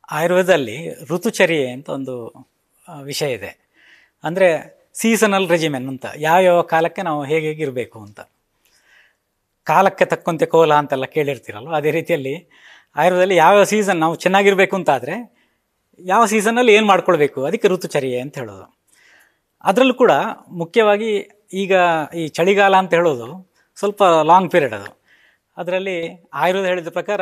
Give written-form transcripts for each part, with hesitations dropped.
ಆಯುರ್ವೇದದಲ್ಲಿ ಋತುಚರ್ಯೆ ಅಂತ ಒಂದು ವಿಷಯ ಇದೆ. ಅಂದರೆ ಸೀಸನಲ್ ರೆಜಿಮೆನ್ ಅಂತ, ಯಾವ್ಯಾವ ಕಾಲಕ್ಕೆ ನಾವು ಹೇಗೆ ಹೇಗಿರಬೇಕು ಅಂತ. ಕಾಲಕ್ಕೆ ತಕ್ಕಂತೆ ಕೋಲ ಅಂತೆಲ್ಲ ಕೇಳಿರ್ತೀರಲ್ವ, ಅದೇ ರೀತಿಯಲ್ಲಿ ಆಯುರ್ವೇದದಲ್ಲಿ ಯಾವ್ಯಾವ ಸೀಸನ್ ನಾವು ಚೆನ್ನಾಗಿರಬೇಕು ಅಂತಾದರೆ ಯಾವ ಸೀಸನಲ್ಲಿ ಏನು ಮಾಡ್ಕೊಳ್ಬೇಕು, ಅದಕ್ಕೆ ಋತುಚರ್ಯೆ ಅಂತ ಹೇಳೋದು. ಅದರಲ್ಲೂ ಕೂಡ ಮುಖ್ಯವಾಗಿ ಈಗ ಈ ಚಳಿಗಾಲ ಅಂತ ಹೇಳೋದು ಸ್ವಲ್ಪ ಲಾಂಗ್ ಪೀರಿಯಡ್. ಅದರಲ್ಲಿ ಆಯುರ್ವೇದ ಹೇಳಿದ ಪ್ರಕಾರ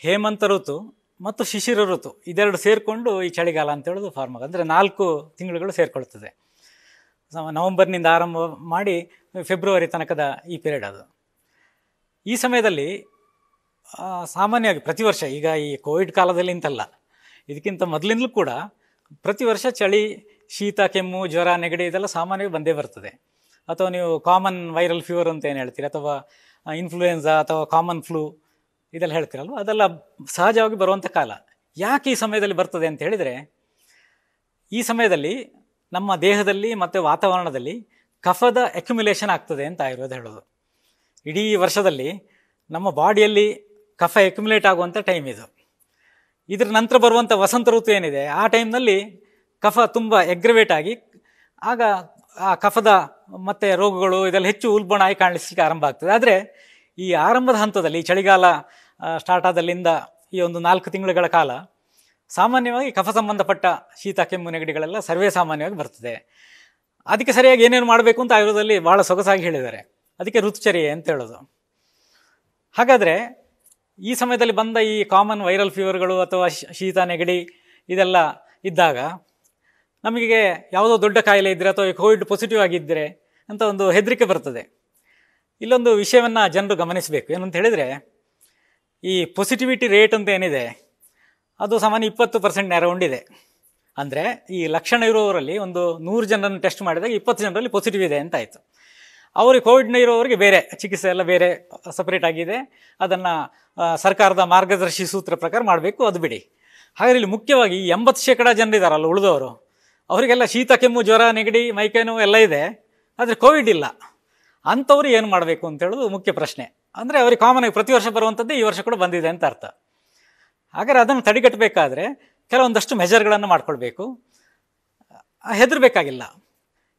ಹೇಮಂತ ಋತು ಮತ್ತು ಶಿಶಿರ ಋತು ಇದೆರಡು ಸೇರಿಕೊಂಡು ಈ ಚಳಿಗಾಲ ಅಂತ ಹೇಳೋದು ಫಾರ್ಮ್ ಆಗ, ಅಂದರೆ 4 ತಿಂಗಳುಗಳು ಸೇರಿಕೊಳ್ತದೆ. ನವಂಬರ್ನಿಂದ ಆರಂಭ ಮಾಡಿ ಫೆಬ್ರವರಿ ತನಕದ ಈ ಪೀರಿಯಡ್ ಅದು. ಈ ಸಮಯದಲ್ಲಿ ಸಾಮಾನ್ಯವಾಗಿ ಪ್ರತಿ ವರ್ಷ, ಈಗ ಈ ಕೋವಿಡ್ ಕಾಲದಲ್ಲಿ ಅಂತಲ್ಲ, ಇದಕ್ಕಿಂತ ಮೊದಲಿಂದಲೂ ಕೂಡ ಪ್ರತಿ ವರ್ಷ ಚಳಿ, ಶೀತ, ಕೆಮ್ಮು, ಜ್ವರ, ನೆಗಡಿ ಇದೆಲ್ಲ ಸಾಮಾನ್ಯವಾಗಿ ಬಂದೇ ಬರ್ತದೆ. ಅಥವಾ ನೀವು ಕಾಮನ್ ವೈರಲ್ ಫೀವರ್ ಅಂತ ಏನು ಹೇಳ್ತೀರಿ, ಅಥವಾ ಇನ್ಫ್ಲೂಯೆನ್ಸಾ ಅಥವಾ ಕಾಮನ್ ಫ್ಲೂ ಇದೆಲ್ಲ ಹೇಳ್ತೀರಲ್ವ, ಅದೆಲ್ಲ ಸಹಜವಾಗಿ ಬರುವಂಥ ಕಾಲ. ಯಾಕೆ ಈ ಸಮಯದಲ್ಲಿ ಬರ್ತದೆ ಅಂತ ಹೇಳಿದರೆ, ಈ ಸಮಯದಲ್ಲಿ ನಮ್ಮ ದೇಹದಲ್ಲಿ ಮತ್ತು ವಾತಾವರಣದಲ್ಲಿ ಕಫದ ಅಕ್ಯುಮುಲೇಷನ್ ಆಗ್ತದೆ ಅಂತ ಆಯುರ್ವೇದ ಹೇಳೋದು. ಇಡೀ ವರ್ಷದಲ್ಲಿ ನಮ್ಮ ಬಾಡಿಯಲ್ಲಿ ಕಫ ಅಕ್ಯುಮುಲೇಟ್ ಆಗುವಂಥ ಟೈಮ್ ಇದು. ಇದರ ನಂತರ ಬರುವಂಥ ವಸಂತ ಋತು ಏನಿದೆ, ಆ ಟೈಮ್ನಲ್ಲಿ ಕಫ ತುಂಬ ಎಗ್ರವೇಟ್ ಆಗಿ, ಆಗ ಆ ಕಫದ ಮತ್ತು ರೋಗಗಳು ಇದೆಲ್ಲ ಹೆಚ್ಚು ಉಲ್ಬಣ ಆಗಿ ಕಾಣಿಸ್ಲಿಕ್ಕೆ ಆರಂಭ ಆಗ್ತದೆ. ಆದರೆ ಈ ಆರಂಭದ ಹಂತದಲ್ಲಿ, ಚಳಿಗಾಲ ಸ್ಟಾರ್ಟ್ ಆದಲ್ಲಿಂದ ಈ ಒಂದು 4 ತಿಂಗಳುಗಳ ಕಾಲ ಸಾಮಾನ್ಯವಾಗಿ ಕಫ ಸಂಬಂಧಪಟ್ಟ ಶೀತ, ಕೆಮ್ಮು, ನೆಗಡಿಗಳೆಲ್ಲ ಸರ್ವೇ ಸಾಮಾನ್ಯವಾಗಿ ಬರ್ತದೆ. ಅದಕ್ಕೆ ಸರಿಯಾಗಿ ಏನೇನು ಮಾಡಬೇಕು ಅಂತ ಆಯುರ್ವೇದದಲ್ಲಿ ಭಾಳ ಸೊಗಸಾಗಿ ಹೇಳಿದ್ದಾರೆ. ಅದಕ್ಕೆ ಋತುಚರ್ಯೆ ಅಂತ ಹೇಳೋದು. ಹಾಗಾದರೆ ಈ ಸಮಯದಲ್ಲಿ ಬಂದ ಈ ಕಾಮನ್ ವೈರಲ್ ಫೀವರ್ಗಳು ಅಥವಾ ಶೀತ, ನೆಗಡಿ ಇದೆಲ್ಲ ಇದ್ದಾಗ ನಮಗೆ ಯಾವುದೋ ದೊಡ್ಡ ಕಾಯಿಲೆ ಇದ್ದರೆ ಅಥವಾ ಕೋವಿಡ್ ಪಾಸಿಟಿವ್ ಆಗಿದ್ದರೆ ಅಂತ ಒಂದು ಹೆದರಿಕೆ ಬರ್ತದೆ. ಇಲ್ಲೊಂದು ವಿಷಯವನ್ನು ಜನರು ಗಮನಿಸಬೇಕು. ಏನಂತ ಹೇಳಿದರೆ, ಈ ಪಾಸಿಟಿವಿಟಿ ರೇಟ್ ಅಂತ ಏನಿದೆ ಅದು ಸಾಮಾನ್ಯ 20% ಅರೌಂಡ್ ಇದೆ. ಅಂದರೆ ಈ ಲಕ್ಷಣ ಇರುವವರಲ್ಲಿ ಒಂದು 100 ಜನರನ್ನು ಟೆಸ್ಟ್ ಮಾಡಿದಾಗ 20 ಜನರಲ್ಲಿ ಪಾಸಿಟಿವ್ ಇದೆ ಅಂತ ಆಯಿತು. ಅವ್ರಿಗೆ ಕೋವಿಡ್ನ ಇರೋವರಿಗೆ ಬೇರೆ ಚಿಕಿತ್ಸೆ ಎಲ್ಲ ಬೇರೆ ಸಪ್ರೇಟ್ ಆಗಿದೆ. ಅದನ್ನು ಸರ್ಕಾರದ ಮಾರ್ಗದರ್ಶಿ ಸೂತ್ರ ಪ್ರಕಾರ ಮಾಡಬೇಕು, ಅದು ಬಿಡಿ. ಹಾಗಾದರೆ ಇಲ್ಲಿ ಮುಖ್ಯವಾಗಿ 80% ಜನರಿದ್ದಾರಲ್ಲ ಉಳಿದವರು, ಅವರಿಗೆಲ್ಲ ಶೀತ, ಕೆಮ್ಮು, ಜ್ವರ, ನೆಗಡಿ, ಮೈಕೈ ನೋವು ಎಲ್ಲ ಇದೆ, ಆದರೆ ಕೋವಿಡ್ ಇಲ್ಲ. ಅಂಥವ್ರು ಏನು ಮಾಡಬೇಕು ಅಂತ ಹೇಳೋದು ಮುಖ್ಯ ಪ್ರಶ್ನೆ. ಅಂದರೆ ಅವ್ರಿಗೆ ಕಾಮನ್ ಆಗಿ ಪ್ರತಿ ವರ್ಷ ಬರುವಂಥದ್ದೇ ಈ ವರ್ಷ ಕೂಡ ಬಂದಿದೆ ಅಂತ ಅರ್ಥ. ಹಾಗಾದರೆ ಅದನ್ನು ತಡೆಗಟ್ಟಬೇಕಾದ್ರೆ ಕೆಲವೊಂದಷ್ಟು ಮೆಜರ್ಗಳನ್ನು ಮಾಡ್ಕೊಳ್ಬೇಕು. ಹೆದರಬೇಕಾಗಿಲ್ಲ.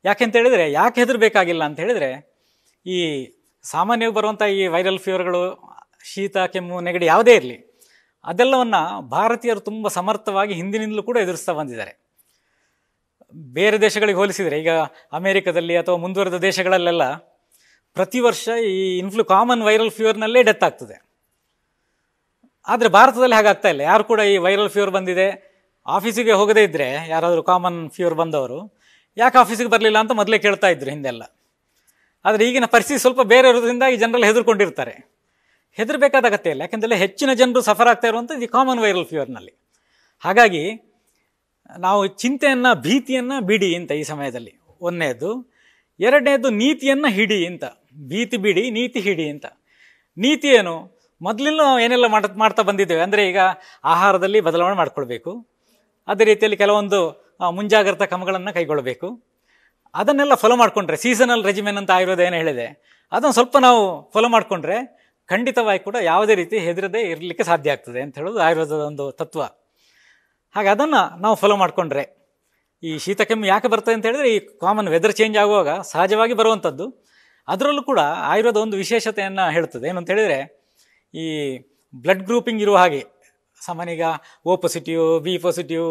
ಯಾಕೆ ಹೆದರಬೇಕಾಗಿಲ್ಲ ಅಂತ ಹೇಳಿದರೆ, ಈ ಸಾಮಾನ್ಯವಾಗಿ ಬರುವಂಥ ಈ ವೈರಲ್ ಫೀವರ್ಗಳು, ಶೀತ, ಕೆಮ್ಮು, ನೆಗಡಿ ಯಾವುದೇ ಇರಲಿ, ಅದೆಲ್ಲವನ್ನು ಭಾರತೀಯರು ತುಂಬ ಸಮರ್ಥವಾಗಿ ಹಿಂದಿನಿಂದಲೂ ಕೂಡ ಎದುರಿಸ್ತಾ ಬಂದಿದ್ದಾರೆ. ಬೇರೆ ದೇಶಗಳಿಗೆ ಹೋಲಿಸಿದರೆ, ಈಗ ಅಮೇರಿಕದಲ್ಲಿ ಅಥವಾ ಮುಂದುವರೆದ ದೇಶಗಳಲ್ಲೆಲ್ಲ ಪ್ರತಿ ವರ್ಷ ಈ ಕಾಮನ್ ವೈರಲ್ ಫೀವರ್ನಲ್ಲೇ ಡೆತ್ ಆಗ್ತದೆ. ಆದರೆ ಭಾರತದಲ್ಲಿ ಹಾಗಾಗ್ತಾ ಇಲ್ಲ. ಯಾರು ಕೂಡ ಈ ವೈರಲ್ ಫೀವರ್ ಬಂದಿದೆ, ಆಫೀಸಿಗೆ ಹೋಗದೇ ಇದ್ದರೆ ಯಾರಾದರೂ ಕಾಮನ್ ಫೀವರ್ ಬಂದವರು ಯಾಕೆ ಆಫೀಸಿಗೆ ಬರಲಿಲ್ಲ ಅಂತ ಮೊದಲೇ ಕೇಳ್ತಾ ಇದ್ರು ಹಿಂದೆಲ್ಲ. ಆದರೆ ಈಗಿನ ಪರಿಸ್ಥಿತಿ ಸ್ವಲ್ಪ ಬೇರೆ ಇರೋದ್ರಿಂದ ಈ ಜನರಲ್ಲಿ ಹೆದರ್ಕೊಂಡಿರ್ತಾರೆ. ಹೆದರಬೇಕಾದ ಅಗತ್ಯ ಇಲ್ಲ. ಯಾಕೆಂದರೆ ಹೆಚ್ಚಿನ ಜನರು ಸಫರ್ ಆಗ್ತಾ ಇರುವಂಥದ್ದು ಈ ಕಾಮನ್ ವೈರಲ್ ಫೀವರ್ನಲ್ಲಿ. ಹಾಗಾಗಿ ನಾವು ಚಿಂತೆಯನ್ನು, ಭೀತಿಯನ್ನು ಬಿಡಿ ಅಂತ ಈ ಸಮಯದಲ್ಲಿ. ಒಂದನೇದು. ಎರಡನೇದು, ನೀತಿಯನ್ನು ಹಿಡಿ ಅಂತ. ಭೀತಿ ಬಿಡಿ, ನೀತಿ ಹಿಡಿ ಅಂತ. ನೀತಿ ಏನು? ಮೊದಲಿಂದ ನಾವು ಏನೆಲ್ಲ ಮಾಡ್ತಾ ಬಂದಿದ್ದೇವೆ ಅಂದರೆ, ಈಗ ಆಹಾರದಲ್ಲಿ ಬದಲಾವಣೆ ಮಾಡ್ಕೊಳ್ಬೇಕು, ಅದೇ ರೀತಿಯಲ್ಲಿ ಕೆಲವೊಂದು ಮುಂಜಾಗ್ರತಾ ಕ್ರಮಗಳನ್ನು ಕೈಗೊಳ್ಳಬೇಕು. ಅದನ್ನೆಲ್ಲ ಫಾಲೋ ಮಾಡಿಕೊಂಡ್ರೆ, ಸೀಸನಲ್ ರೆಜಿಮೆನ್ ಅಂತ ಆಯುರ್ವೇದ ಏನು ಹೇಳಿದೆ ಅದನ್ನು ಸ್ವಲ್ಪ ನಾವು ಫಾಲೋ ಮಾಡಿಕೊಂಡ್ರೆ ಖಂಡಿತವಾಗಿ ಕೂಡ ಯಾವುದೇ ರೀತಿ ಹೆದರದೇ ಇರಲಿಕ್ಕೆ ಸಾಧ್ಯ ಆಗ್ತದೆ ಅಂತ ಹೇಳೋದು ಆಯುರ್ವೇದದ ಒಂದು ತತ್ವ. ಹಾಗೆ ಅದನ್ನು ನಾವು ಫಾಲೋ ಮಾಡಿಕೊಂಡ್ರೆ, ಈ ಶೀತ, ಕೆಮ್ಮು ಯಾಕೆ ಬರ್ತದೆ ಅಂತ ಹೇಳಿದ್ರೆ, ಈ ಕಾಮನ್ ವೆದರ್ ಚೇಂಜ್ ಆಗುವಾಗ ಸಹಜವಾಗಿ ಬರುವಂಥದ್ದು. ಅದರಲ್ಲೂ ಕೂಡ ಆಯುರ್ವೇದ ಒಂದು ವಿಶೇಷತೆಯನ್ನು ಹೇಳ್ತದೆ. ಏನು ಅಂತ ಹೇಳಿದರೆ, ಈ ಬ್ಲಡ್ ಗ್ರೂಪಿಂಗ್ ಇರುವ ಹಾಗೆ, ಸಾಮಾನ್ಯ ಈಗ O ಪಾಸಿಟಿವ್, B ಪಾಸಿಟಿವ್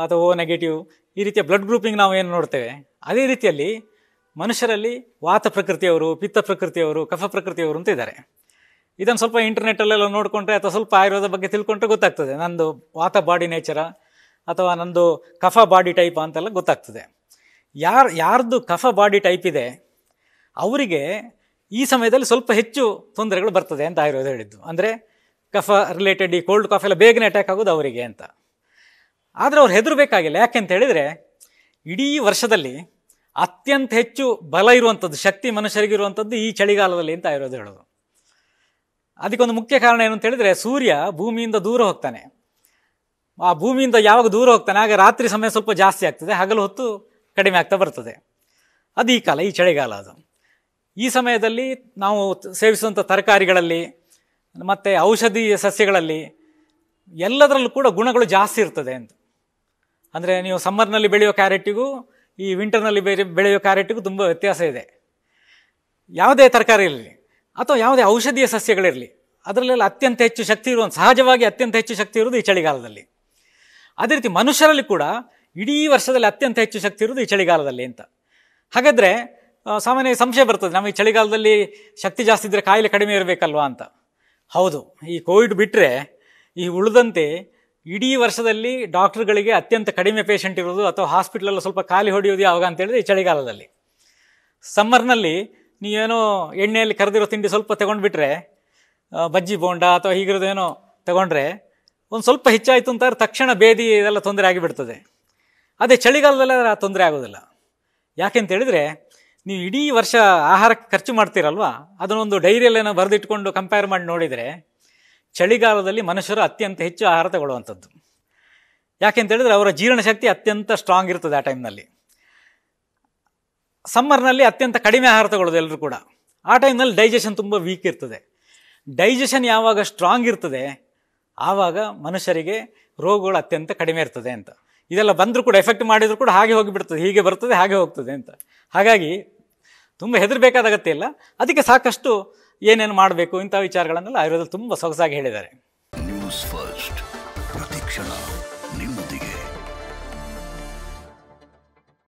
ಅಥವಾ O ನೆಗೆಟಿವ್, ಈ ರೀತಿಯ ಬ್ಲಡ್ ಗ್ರೂಪಿಂಗ್ ನಾವು ಏನು ನೋಡ್ತೇವೆ, ಅದೇ ರೀತಿಯಲ್ಲಿ ಮನುಷ್ಯರಲ್ಲಿ ವಾತ ಪ್ರಕೃತಿಯವರು, ಪಿತ್ತ ಪ್ರಕೃತಿಯವರು, ಕಫ ಪ್ರಕೃತಿಯವರು ಅಂತ ಇದ್ದಾರೆ. ಇದನ್ನು ಸ್ವಲ್ಪ ಇಂಟರ್ನೆಟ್ಟಲ್ಲೆಲ್ಲ ನೋಡಿಕೊಂಡ್ರೆ ಅಥವಾ ಸ್ವಲ್ಪ ಆಯುರ್ವೇದ ಬಗ್ಗೆ ತಿಳ್ಕೊಂಡ್ರೆ ಗೊತ್ತಾಗ್ತದೆ, ನಂದು ವಾತ ಬಾಡಿ ನೇಚರ ಅಥವಾ ನಂದು ಕಫ ಬಾಡಿ ಟೈಪ್ ಅಂತೆಲ್ಲ ಗೊತ್ತಾಗ್ತದೆ. ಯಾರ್ದು ಕಫ ಬಾಡಿ ಟೈಪ್ ಇದೆ ಅವರಿಗೆ ಈ ಸಮಯದಲ್ಲಿ ಸ್ವಲ್ಪ ಹೆಚ್ಚು ತೊಂದರೆಗಳು ಬರ್ತದೆ ಅಂತ ಆಯುರ್ವೇದ ಹೇಳಿದ್ದು. ಅಂದರೆ ಕಫ ರಿಲೇಟೆಡ್ ಈ ಕೋಲ್ಡ್ ಕಾಫ್ ಎಲ್ಲ ಬೇಗನೆ ಅಟ್ಯಾಕ್ ಆಗೋದು ಅವರಿಗೆ ಅಂತ. ಆದರೆ ಅವ್ರು ಹೆದರಬೇಕಾಗಿಲ್ಲ. ಯಾಕೆ ಅಂತ ಹೇಳಿದರೆ, ಇಡೀ ವರ್ಷದಲ್ಲಿ ಅತ್ಯಂತ ಹೆಚ್ಚು ಬಲ ಇರುವಂಥದ್ದು, ಶಕ್ತಿ ಮನುಷ್ಯರಿಗಿರುವಂಥದ್ದು ಈ ಚಳಿಗಾಲದಲ್ಲಿ ಅಂತ ಆಯುರ್ವೇದ ಹೇಳೋದು. ಅದಕ್ಕೊಂದು ಮುಖ್ಯ ಕಾರಣ ಏನು ಅಂತ ಹೇಳಿದರೆ, ಸೂರ್ಯ ಭೂಮಿಯಿಂದ ದೂರ ಹೋಗ್ತಾನೆ. ಆ ಭೂಮಿಯಿಂದ ಯಾವಾಗ ದೂರ ಹೋಗ್ತಾನೆ ಆಗ ರಾತ್ರಿ ಸಮಯ ಸ್ವಲ್ಪ ಜಾಸ್ತಿ ಆಗ್ತದೆ, ಹಗಲು ಹೊತ್ತು ಕಡಿಮೆ ಆಗ್ತಾ ಬರ್ತದೆ. ಅದು ಈ ಕಾಲ, ಈ ಚಳಿಗಾಲ ಅದು. ಈ ಸಮಯದಲ್ಲಿ ನಾವು ಸೇವಿಸುವಂಥ ತರಕಾರಿಗಳಲ್ಲಿ ಮತ್ತು ಔಷಧಿ ಸಸ್ಯಗಳಲ್ಲಿ ಎಲ್ಲದರಲ್ಲೂ ಕೂಡ ಗುಣಗಳು ಜಾಸ್ತಿ ಇರ್ತದೆ ಅಂತ. ಅಂದರೆ ನೀವು ಸಮ್ಮರ್ನಲ್ಲಿ ಬೆಳೆಯೋ ಕ್ಯಾರೆಟಿಗೂ ಈ ವಿಂಟರ್ನಲ್ಲಿ ಬೆಳೆಯೋ ಕ್ಯಾರೆಟಿಗೂ ತುಂಬ ವ್ಯತ್ಯಾಸ ಇದೆ. ಯಾವುದೇ ತರಕಾರಿ ಇರಲಿ ಅಥವಾ ಯಾವುದೇ ಔಷಧೀಯ ಸಸ್ಯಗಳಿರಲಿ, ಅದರಲ್ಲೆಲ್ಲ ಅತ್ಯಂತ ಹೆಚ್ಚು ಶಕ್ತಿ ಸಹಜವಾಗಿ ಅತ್ಯಂತ ಹೆಚ್ಚು ಶಕ್ತಿ ಇರುವುದು ಈ ಚಳಿಗಾಲದಲ್ಲಿ. ಅದೇ ರೀತಿ ಮನುಷ್ಯರಲ್ಲಿ ಕೂಡ ಇಡೀ ವರ್ಷದಲ್ಲಿ ಅತ್ಯಂತ ಹೆಚ್ಚು ಶಕ್ತಿ ಇರುವುದು ಈ ಚಳಿಗಾಲದಲ್ಲಿ ಅಂತ. ಹಾಗಾದರೆ ಸಾಮಾನ್ಯ ಸಂಶಯ ಬರ್ತದೆ, ನಮಗೆ ಚಳಿಗಾಲದಲ್ಲಿ ಶಕ್ತಿ ಜಾಸ್ತಿ ಇದ್ದರೆ ಕಾಯಿಲೆ ಕಡಿಮೆ ಇರಬೇಕಲ್ವಾ ಅಂತ. ಹೌದು, ಈ ಕೋವಿಡ್ ಬಿಟ್ಟರೆ ಈ ಉಳಿದಂತೆ ಇಡೀ ವರ್ಷದಲ್ಲಿ ಡಾಕ್ಟ್ರುಗಳಿಗೆ ಅತ್ಯಂತ ಕಡಿಮೆ ಪೇಷಂಟ್ ಇರೋದು ಅಥವಾ ಹಾಸ್ಪಿಟ್ಲೆಲ್ಲ ಸ್ವಲ್ಪ ಖಾಲಿ ಹೊಡೆಯೋದು ಯಾವಾಗ ಅಂತ ಹೇಳಿದ್ರೆ ಈ ಚಳಿಗಾಲದಲ್ಲಿ. ಸಮ್ಮರ್ನಲ್ಲಿ ನೀವೇನೋ ಎಣ್ಣೆಯಲ್ಲಿ ಕರೆದಿರೋ ತಿಂಡಿ ಸ್ವಲ್ಪ ತಗೊಂಡ್ಬಿಟ್ರೆ, ಬಜ್ಜಿ ಬೋಂಡ ಅಥವಾ ಹೀಗಿರೋದೇನೋ ತಗೊಂಡ್ರೆ ಒಂದು ಸ್ವಲ್ಪ ಹೆಚ್ಚಾಯಿತು ಅಂತಾರೆ ತಕ್ಷಣ ಬೇದಿ ಇದೆಲ್ಲ ತೊಂದರೆ ಆಗಿಬಿಡ್ತದೆ. ಅದೇ ಚಳಿಗಾಲದಲ್ಲಿ ಅದರ ತೊಂದರೆ ಆಗೋದಿಲ್ಲ. ಯಾಕೆಂತ ಹೇಳಿದರೆ ನೀವು ಇಡೀ ವರ್ಷ ಆಹಾರಕ್ಕೆ ಖರ್ಚು ಮಾಡ್ತೀರಲ್ವ, ಅದನ್ನೊಂದು ಡೈರಿಯಲ್ಲೇನೋ ಬರೆದಿಟ್ಕೊಂಡು ಕಂಪೇರ್ ಮಾಡಿ ನೋಡಿದರೆ ಚಳಿಗಾಲದಲ್ಲಿ ಮನುಷ್ಯರು ಅತ್ಯಂತ ಹೆಚ್ಚು ಆಹಾರ ತಗೊಳ್ಳುವಂಥದ್ದು. ಯಾಕೆಂತ ಹೇಳಿದ್ರೆ ಅವರ ಜೀರ್ಣಶಕ್ತಿ ಅತ್ಯಂತ ಸ್ಟ್ರಾಂಗ್ ಇರ್ತದೆ ಆ ಟೈಮ್ನಲ್ಲಿ. ಸಮ್ಮರ್ನಲ್ಲಿ ಅತ್ಯಂತ ಕಡಿಮೆ ಆಹಾರ ತಗೊಳ್ಳೋದು ಎಲ್ಲರೂ ಕೂಡ. ಆ ಟೈಮ್ನಲ್ಲಿ ಡೈಜೆಷನ್ ತುಂಬ ವೀಕ್ ಇರ್ತದೆ. ಡೈಜೆಷನ್ ಯಾವಾಗ ಸ್ಟ್ರಾಂಗ್ ಇರ್ತದೆ ಆವಾಗ ಮನುಷ್ಯರಿಗೆ ರೋಗಗಳು ಅತ್ಯಂತ ಕಡಿಮೆ ಇರ್ತದೆ ಅಂತ. ಇದೆಲ್ಲ ಬಂದರೂ ಕೂಡ ಎಫೆಕ್ಟ್ ಮಾಡಿದರೂ ಕೂಡ ಹಾಗೆ ಹೋಗಿಬಿಡ್ತದೆ, ಹೀಗೆ ಬರ್ತದೆ ಹಾಗೆ ಹೋಗ್ತದೆ ಅಂತ. ಹಾಗಾಗಿ ತುಂಬ ಹೆದರಬೇಕಾದ ಅಗತ್ಯ ಇಲ್ಲ. ಅದಕ್ಕೆ ಸಾಕಷ್ಟು ಏನೇನು ಮಾಡಬೇಕು ಇಂಥ ವಿಚಾರಗಳನ್ನೆಲ್ಲ ಆಯುರ್ವೇದದಲ್ಲಿ ತುಂಬ ಸೊಗಸಾಗಿ ಹೇಳಿದ್ದಾರೆ. News first.